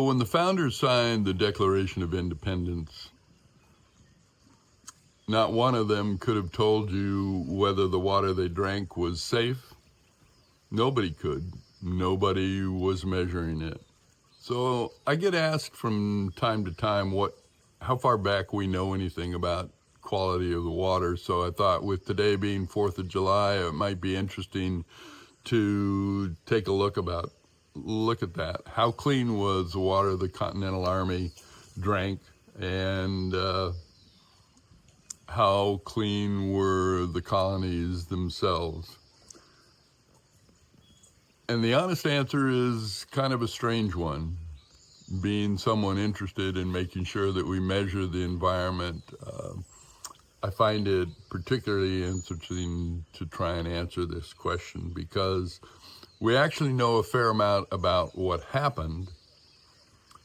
when the founders signed the Declaration of Independence, not one of them could have told you whether the water they drank was safe. Nobody could. Nobody was measuring it. So I get asked from time to time how far back we know anything about quality of the water. So I thought with today being 4th of July, it might be interesting to take a look at that. How clean was the water the Continental Army drank, and how clean were the colonies themselves? And the honest answer is kind of a strange one. Being someone interested in making sure that we measure the environment, I find it particularly interesting to try and answer this question, because we actually know a fair amount about what happened.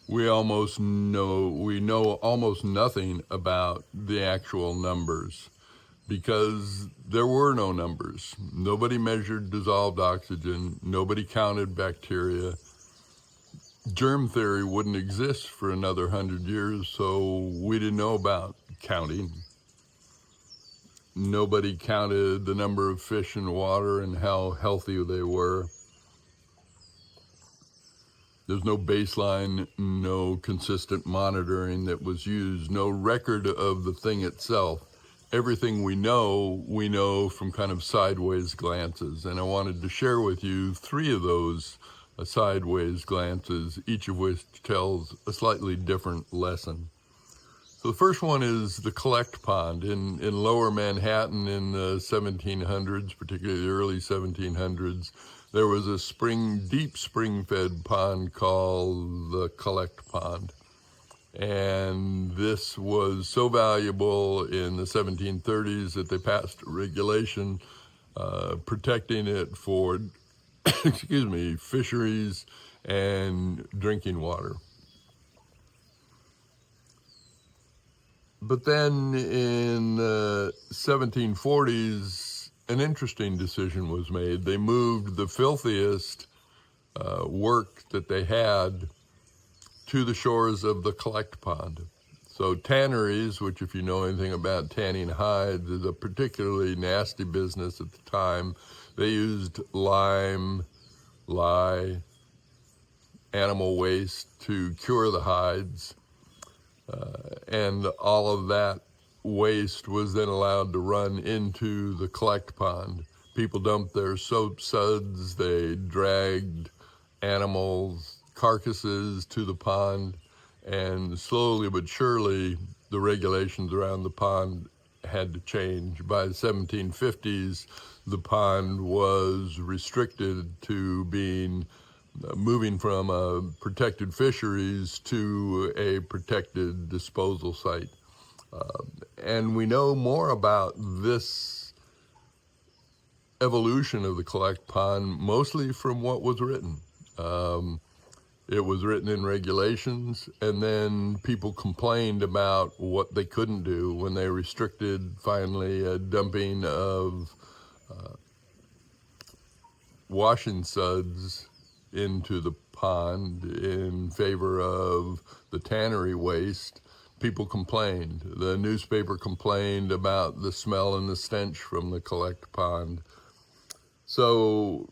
We know almost nothing about the actual numbers, because there were no numbers. Nobody measured dissolved oxygen. Nobody counted bacteria. Germ theory wouldn't exist for another 100 years, so we didn't know about counting. Nobody counted the number of fish in water and how healthy they were. There's no baseline, no consistent monitoring that was used, no record of the thing itself. Everything we know from kind of sideways glances. And I wanted to share with you 3 of those sideways glances, each of which tells a slightly different lesson. So the first one is the collect pond. In lower Manhattan in the 1700s, particularly the early 1700s, there was a deep spring-fed pond called the collect pond. And this was so valuable in the 1730s that they passed a regulation protecting it for, fisheries and drinking water. But then in the 1740s, an interesting decision was made. They moved the filthiest work that they had to the shores of the collect pond. So tanneries, which if you know anything about tanning hides, is a particularly nasty business at the time. They used lime, lye, animal waste to cure the hides. And all of that waste was then allowed to run into the collect pond. People dumped their soap suds, they dragged animals' carcasses to the pond, and slowly but surely the regulations around the pond had to change. By the 1750s, the pond was restricted to moving from protected fisheries to a protected disposal site. And we know more about this evolution of the collect pond mostly from what was written. It was written in regulations, and then people complained about what they couldn't do when they restricted, finally, dumping of washing suds into the pond in favor of the tannery waste. People complained. The newspaper complained about the smell and the stench from the collect pond. So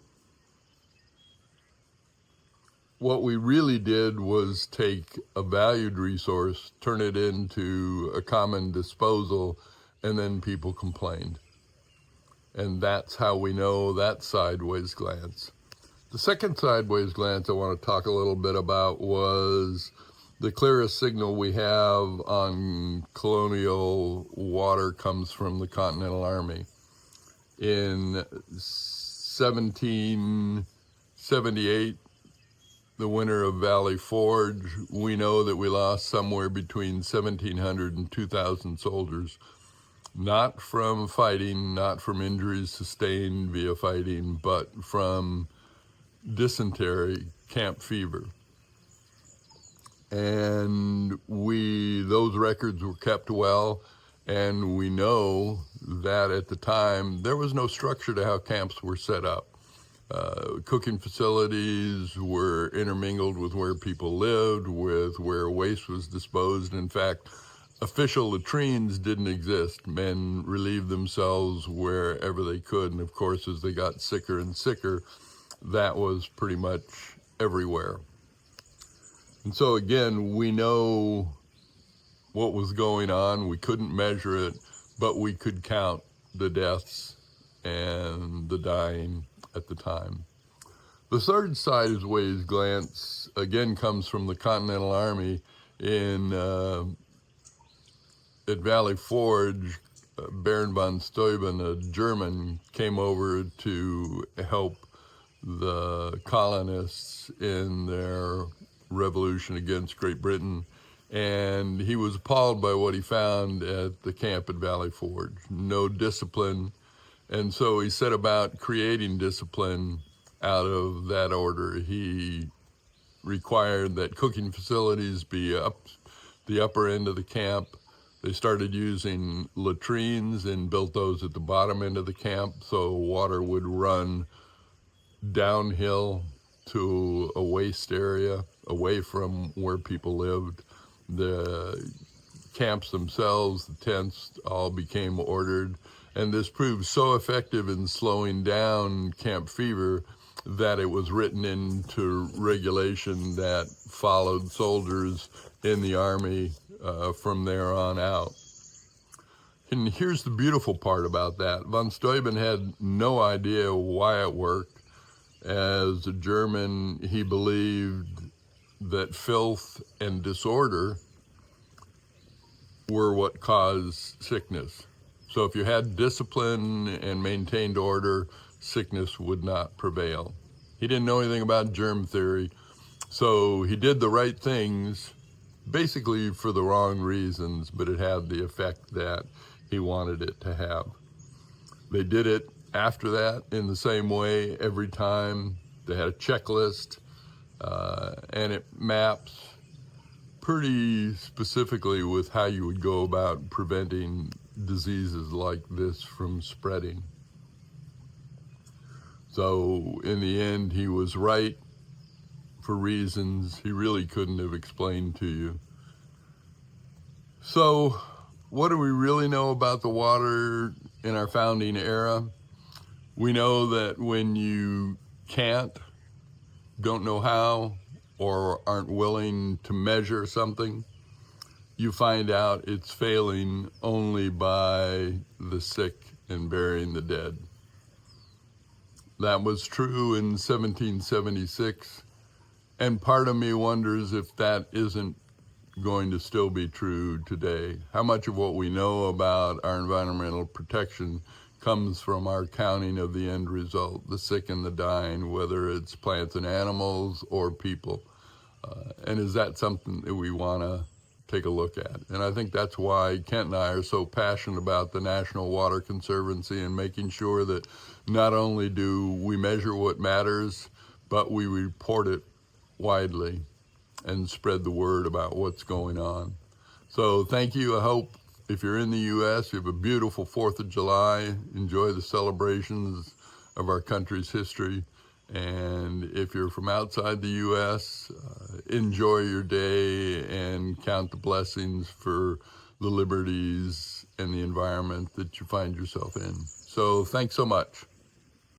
what we really did was take a valued resource, turn it into a common disposal, and then people complained. And that's how we know that sideways glance. The second sideways glance I want to talk a little bit about was the clearest signal we have on colonial water comes from the Continental Army. In 1778, the winter of Valley Forge, we know that we lost somewhere between 1,700 and 2,000 soldiers, not from fighting, not from injuries sustained via fighting, but from dysentery, camp fever. And those records were kept well, and we know that at the time there was no structure to how camps were set up. Cooking facilities were intermingled with where people lived, with where waste was disposed. In fact, official latrines didn't exist. Men relieved themselves wherever they could. And of course, as they got sicker and sicker, that was pretty much everywhere. And so again, we know what was going on. We couldn't measure it, but we could count the deaths and the dying at the time. The third sideways glance, again, comes from the Continental Army at Valley Forge. Baron von Steuben, a German, came over to help the colonists in their revolution against Great Britain. And he was appalled by what he found at the camp at Valley Forge. No discipline. And so he set about creating discipline out of that order. He required that cooking facilities be up the upper end of the camp. They started using latrines and built those at the bottom end of the camp, so water would run downhill to a waste area away from where people lived. The camps themselves, the tents, all became ordered, and this proved so effective in slowing down camp fever that it was written into regulation that followed soldiers in the army from there on out. And here's the beautiful part about that. Von Steuben had no idea why it worked. As a German, he believed that filth and disorder were what caused sickness. So if you had discipline and maintained order, sickness would not prevail. He didn't know anything about germ theory, so he did the right things, basically for the wrong reasons, but it had the effect that he wanted it to have. They did it after that in the same way every time. They had a checklist, and it maps pretty specifically with how you would go about preventing diseases like this from spreading. So in the end, he was right for reasons he really couldn't have explained to you. So what do we really know about the water in our founding era? We know that when you can't, don't know how, or aren't willing to measure something, you find out it's failing only by the sick and burying the dead. That was true in 1776, and part of me wonders if that isn't going to still be true today. How much of what we know about our environmental protection comes from our counting of the end result, the sick and the dying, whether it's plants and animals or people. And is that something that we want to take a look at? And I think that's why Kent and I are so passionate about the National Water Conservancy and making sure that not only do we measure what matters, but we report it widely and spread the word about what's going on. So thank you. I hope if you're in the U.S., you have a beautiful 4th of July. Enjoy the celebrations of our country's history. And if you're from outside the U.S., enjoy your day and count the blessings for the liberties and the environment that you find yourself in. So thanks so much.